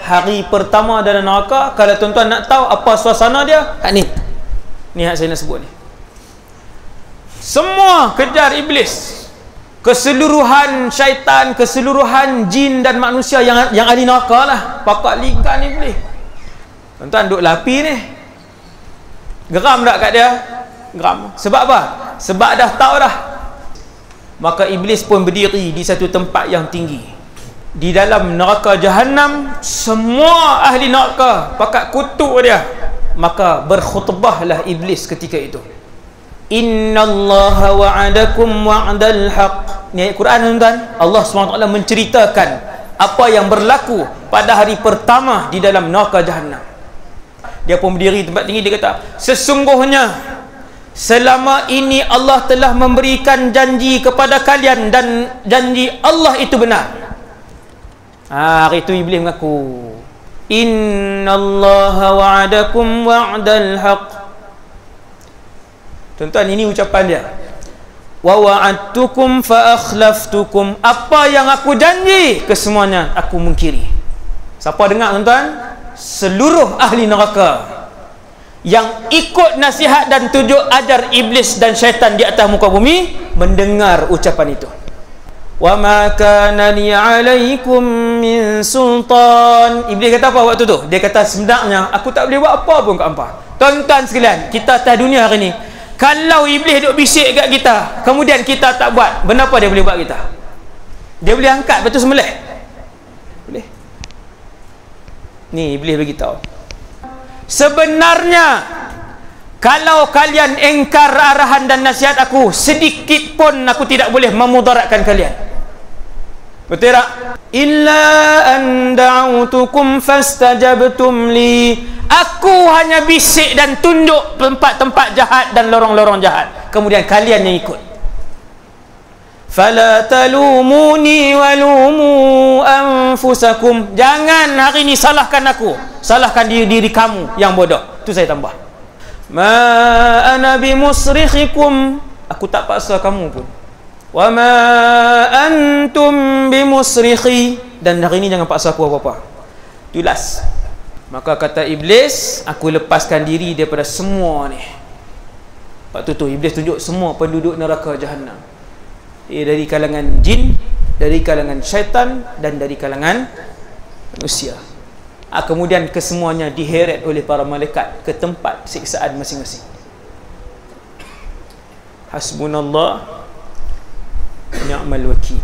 hari pertama dalam neraka. Kalau tuan-tuan nak tahu apa suasana dia, ni yang saya nak sebut ni. Semua kejar iblis, keseluruhan syaitan, keseluruhan jin dan manusia yang ahli neraka lah, pakat likan iblis. Tuan-tuan duk lapi ni, geram tak kat dia? Geram. Sebab apa? Sebab dah tahu dah. Maka iblis pun berdiri di satu tempat yang tinggi di dalam neraka Jahannam. Semua ahli neraka pakat kutuk dia. Maka berkhutbahlah iblis ketika itu. Innallaha wa'adakum wa'dal haqq. Ni ayat Quran, tuan-tuan. Allah SWT menceritakan apa yang berlaku pada hari pertama di dalam neraka Jahannam. Dia pun berdiri tempat tinggi, dia kata, sesungguhnya selama ini Allah telah memberikan janji kepada kalian dan janji Allah itu benar. Hari itu iblis mengaku, innallaha wa'adakum wa'dal haqq. Tuan-tuan, ini ucapan dia. Wa wa'adtukum fa akhlaftukum. Apa yang aku janji, kesemuanya aku mungkiri. Siapa dengar, tuan-tuan? Seluruh ahli neraka yang ikut nasihat dan tunjuk ajar iblis dan syaitan di atas muka bumi mendengar ucapan itu. Wa ma kana li 'alaikum min sultan. Iblis kata apa waktu tu? Dia kata, sebenarnya aku tak boleh buat apa pun kat hangpa. Tuan-tuan sekalian, kita atas dunia hari ni, kalau iblis duk bisik kat kita, kemudian kita tak buat, benda apa dia boleh buat kita? Dia boleh angkat batu sembelih? Boleh. Ni iblis beritahu, sebenarnya kalau kalian engkar arahan dan nasihat aku, sedikit pun aku tidak boleh memudaratkan kalian. Betul tak? Illa an da'utukum fastajabtum li. Aku hanya bisik dan tunjuk tempat-tempat jahat dan lorong-lorong jahat, kemudian kalian yang ikut. Fala talumuni walumu anfusakum. Jangan hari ini salahkan aku, salahkan diri kamu yang bodoh. Itu saya tambah. Ma ana bimusrikhikum. Aku tak paksa kamu pun. Wa ma antum bimusrikhi. Dan hari ini jangan paksa aku apa-apa. Itu last. Maka kata iblis, aku lepaskan diri daripada semua ni. Waktu tu iblis tunjuk semua penduduk neraka Jahannam, dari kalangan jin, dari kalangan syaitan, dan dari kalangan manusia. Kemudian kesemuanya diheret oleh para malaikat ke tempat siksaan masing-masing. Hasbunallah ni'mal wakil.